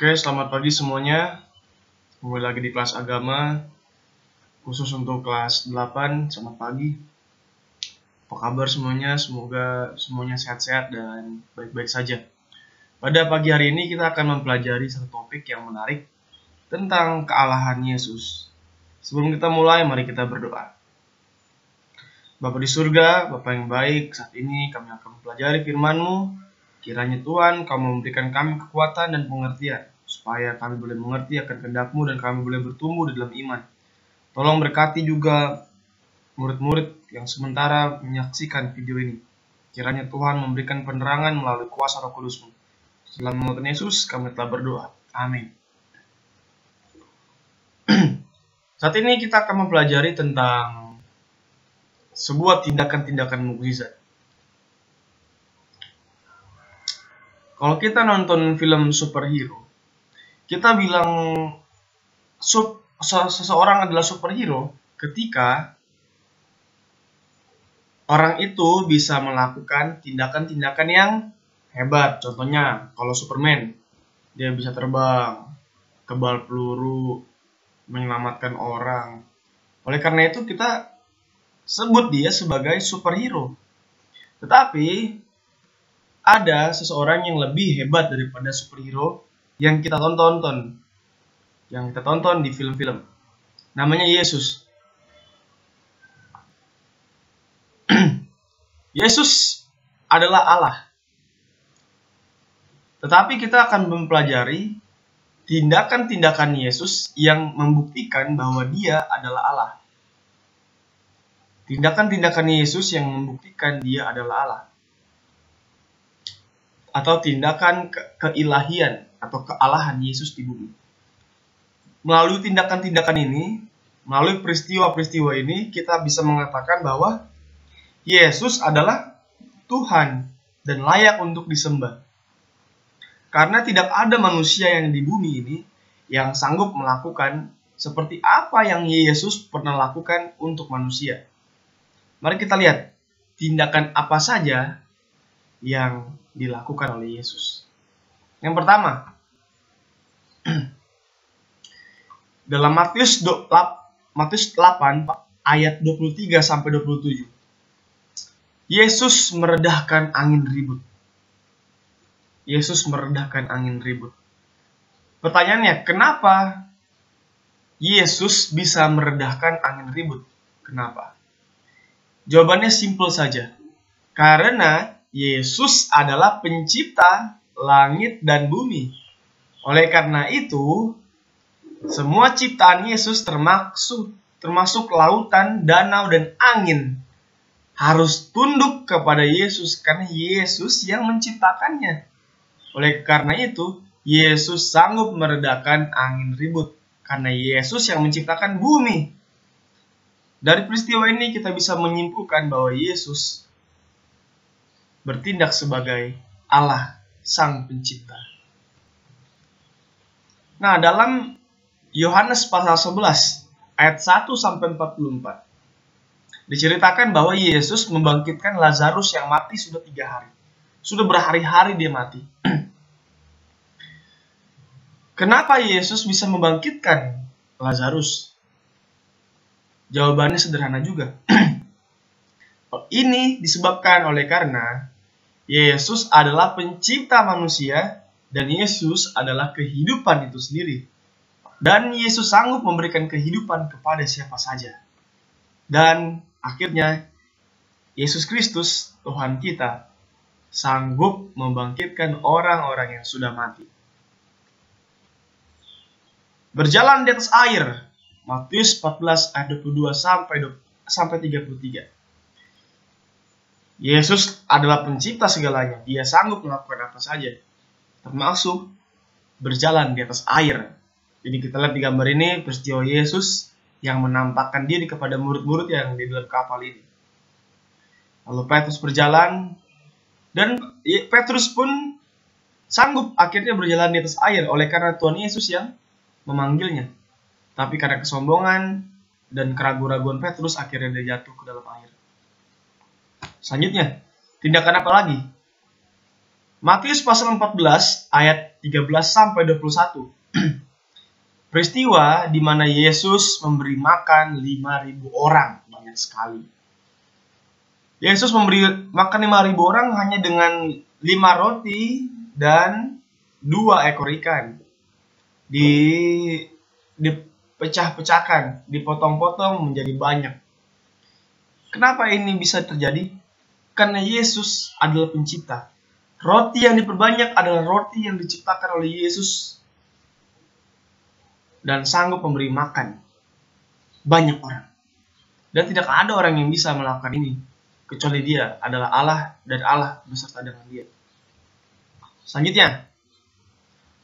Oke, selamat pagi semuanya. Kembali lagi di kelas agama, khusus untuk kelas 8. Selamat pagi. Apa kabar semuanya? Semoga semuanya sehat-sehat dan baik-baik saja. Pada pagi hari ini kita akan mempelajari satu topik yang menarik tentang kealahan Yesus. Sebelum kita mulai, mari kita berdoa. Bapa di surga, Bapa yang baik, saat ini kami akan mempelajari firman-Mu. Kiranya Tuhan, Kau memberikan kami kekuatan dan pengertian, supaya kami boleh mengerti akan kehendak-Mu dan kami boleh bertumbuh di dalam iman. Tolong berkati juga murid-murid yang sementara menyaksikan video ini. Kiranya Tuhan memberikan penerangan melalui kuasa Roh Kudus-Mu. Dalam nama Tuhan Yesus, kami telah berdoa. Amin. Saat ini kita akan mempelajari tentang sebuah tindakan-tindakan mukjizat. Kalau kita nonton film superhero, kita bilang seseorang adalah superhero ketika orang itu bisa melakukan tindakan-tindakan yang hebat. Contohnya, kalau Superman, dia bisa terbang, kebal peluru, menyelamatkan orang. Oleh karena itu kita sebut dia sebagai superhero. Tetapi ada seseorang yang lebih hebat daripada superhero yang kita tonton di film-film. Namanya Yesus. Yesus adalah Allah. Tetapi kita akan mempelajari tindakan-tindakan Yesus yang membuktikan bahwa dia adalah Allah. Tindakan-tindakan Yesus yang membuktikan dia adalah Allah. Atau tindakan keilahian atau kealahan Yesus di bumi. Melalui tindakan-tindakan ini, melalui peristiwa-peristiwa ini, kita bisa mengatakan bahwa Yesus adalah Tuhan dan layak untuk disembah. Karena tidak ada manusia yang di bumi ini yang sanggup melakukan seperti apa yang Yesus pernah lakukan untuk manusia. Mari kita lihat tindakan apa saja yang dilakukan oleh Yesus. Yang pertama, dalam Matius 8 ayat 23 sampai 27. Yesus meredahkan angin ribut. Yesus meredahkan angin ribut. Pertanyaannya, kenapa Yesus bisa meredahkan angin ribut? Kenapa? Jawabannya simpel saja. Karena Yesus adalah pencipta langit dan bumi. Oleh karena itu, semua ciptaan Yesus termasuk lautan, danau, dan angin harus tunduk kepada Yesus karena Yesus yang menciptakannya. Oleh karena itu, Yesus sanggup meredakan angin ribut karena Yesus yang menciptakan bumi. Dari peristiwa ini kita bisa menyimpulkan bahwa Yesus bertindak sebagai Allah, Sang Pencipta. Nah, dalam Yohanes pasal 11 ayat 1 sampai 44 diceritakan bahwa Yesus membangkitkan Lazarus yang mati sudah 3 hari. Sudah berhari-hari dia mati. Kenapa Yesus bisa membangkitkan Lazarus? Jawabannya sederhana juga. Ini disebabkan oleh karena Yesus adalah pencipta manusia dan Yesus adalah kehidupan itu sendiri. Dan Yesus sanggup memberikan kehidupan kepada siapa saja. Dan akhirnya Yesus Kristus, Tuhan kita, sanggup membangkitkan orang-orang yang sudah mati. Berjalan di atas air. Matius 14 ayat 22 sampai 33. Yesus adalah pencipta segalanya. Dia sanggup melakukan apa saja, termasuk berjalan di atas air. Jadi kita lihat di gambar ini peristiwa Yesus yang menampakkan diri kepada murid-murid yang di dalam kapal ini. Lalu Petrus berjalan, dan Petrus pun sanggup akhirnya berjalan di atas air oleh karena Tuhan Yesus yang memanggilnya. Tapi karena kesombongan dan keraguan-raguan Petrus, akhirnya dia jatuh ke dalam air. Selanjutnya, tindakan apa lagi? Matius pasal 14 ayat 13 sampai 21. Peristiwa di mana Yesus memberi makan 5.000 orang, banyak sekali. Yesus memberi makan 5.000 orang hanya dengan 5 roti dan 2 ekor ikan. Dipecah-pecahkan, dipotong-potong menjadi banyak. Kenapa ini bisa terjadi? Karena Yesus adalah pencipta. Roti yang diperbanyak adalah roti yang diciptakan oleh Yesus dan sanggup memberi makan banyak orang. Dan tidak ada orang yang bisa melakukan ini kecuali Dia adalah Allah dan Allah beserta dengan Dia. Selanjutnya,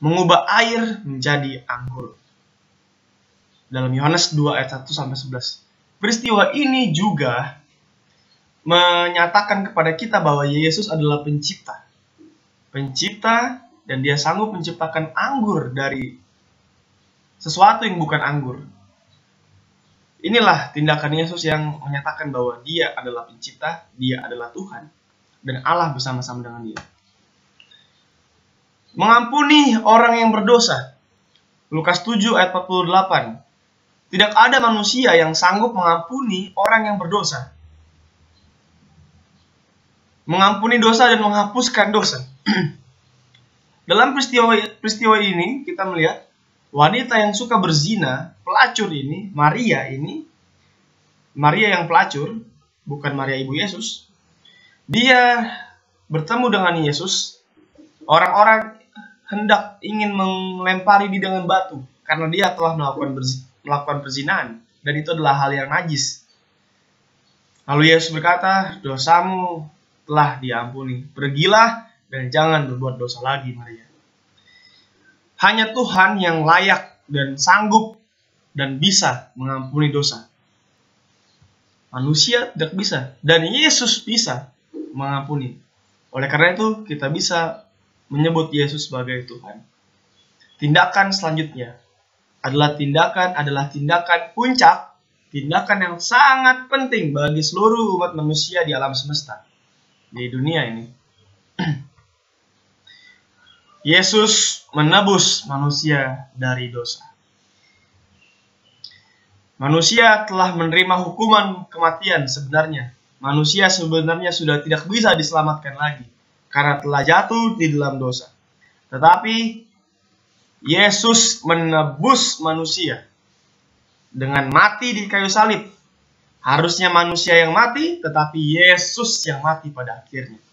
mengubah air menjadi anggur. Dalam Yohanes 2 ayat 1 sampai 11. Peristiwa ini juga menyatakan kepada kita bahwa Yesus adalah pencipta. Pencipta, dan Dia sanggup menciptakan anggur dari sesuatu yang bukan anggur. Inilah tindakan Yesus yang menyatakan bahwa Dia adalah pencipta, Dia adalah Tuhan, dan Allah bersama-sama dengan Dia. Mengampuni orang yang berdosa. Lukas 7 ayat 48. Tidak ada manusia yang sanggup mengampuni orang yang berdosa. Mengampuni dosa dan menghapuskan dosa. Dalam peristiwa ini kita melihat wanita yang suka berzina, pelacur ini, Maria yang pelacur, bukan Maria ibu Yesus. Dia bertemu dengan Yesus. Orang-orang hendak ingin melempari dia dengan batu karena dia telah melakukan perzinahan, dan itu adalah hal yang najis. Lalu Yesus berkata, dosamu telah diampuni. Pergilah dan jangan berbuat dosa lagi, Maria. Hanya Tuhan yang layak dan sanggup dan bisa mengampuni dosa. Manusia tidak bisa, dan Yesus bisa mengampuni. Oleh karena itu, kita bisa menyebut Yesus sebagai Tuhan. Tindakan selanjutnya adalah tindakan puncak, tindakan yang sangat penting bagi seluruh umat manusia di alam semesta, di dunia ini. Yesus menebus manusia dari dosa. Manusia telah menerima hukuman kematian sebenarnya. Manusia sebenarnya sudah tidak bisa diselamatkan lagi karena telah jatuh di dalam dosa. Tetapi Yesus menebus manusia dengan mati di kayu salib. Harusnya manusia yang mati, tetapi Yesus yang mati pada akhirnya.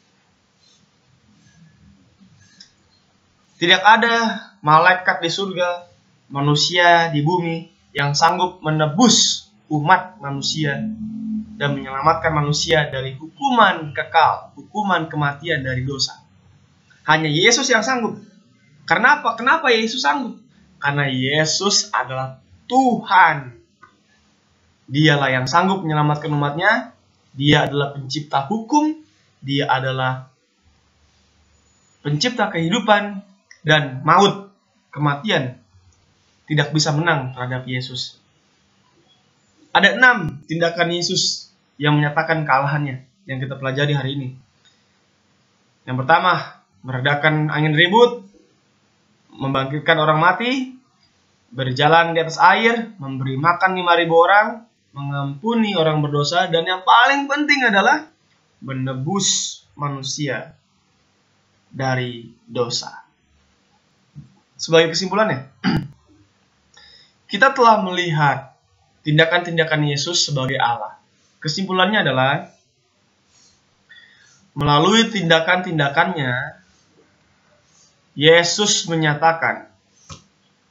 Tidak ada malaikat di surga, manusia di bumi yang sanggup menebus umat manusia dan menyelamatkan manusia dari hukuman kekal, hukuman kematian dari dosa. Hanya Yesus yang sanggup. Karena apa? Kenapa Yesus sanggup? Karena Yesus adalah Tuhan. Dialah yang sanggup menyelamatkan umatnya. Dia adalah pencipta hukum. Dia adalah pencipta kehidupan. Dan maut, kematian, tidak bisa menang terhadap Yesus. Ada 6 tindakan Yesus yang menyatakan kealahannya yang kita pelajari hari ini. Yang pertama, meredakan angin ribut, membangkitkan orang mati, berjalan di atas air, memberi makan 5.000 orang, mengampuni orang berdosa, dan yang paling penting adalah menebus manusia dari dosa. Sebagai kesimpulannya, kita telah melihat tindakan-tindakan Yesus sebagai Allah. Kesimpulannya adalah, melalui tindakan-tindakannya, Yesus menyatakan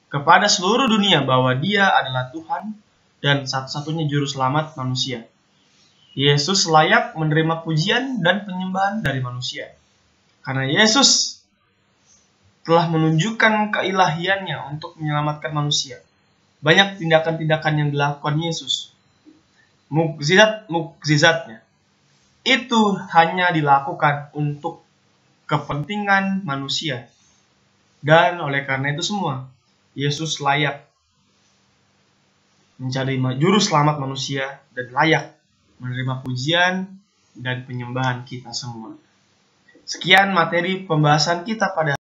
kepada seluruh dunia bahwa Dia adalah Tuhan dan satu-satunya juru selamat manusia. Yesus layak menerima pujian dan penyembahan dari manusia. Karena Yesus telah menunjukkan keilahiannya untuk menyelamatkan manusia. Banyak tindakan-tindakan yang dilakukan Yesus. Mukjizat-mukjizatnya itu hanya dilakukan untuk kepentingan manusia. Dan oleh karena itu semua, Yesus layak menjadi juru selamat manusia dan layak menerima pujian dan penyembahan kita semua. Sekian materi pembahasan kita pada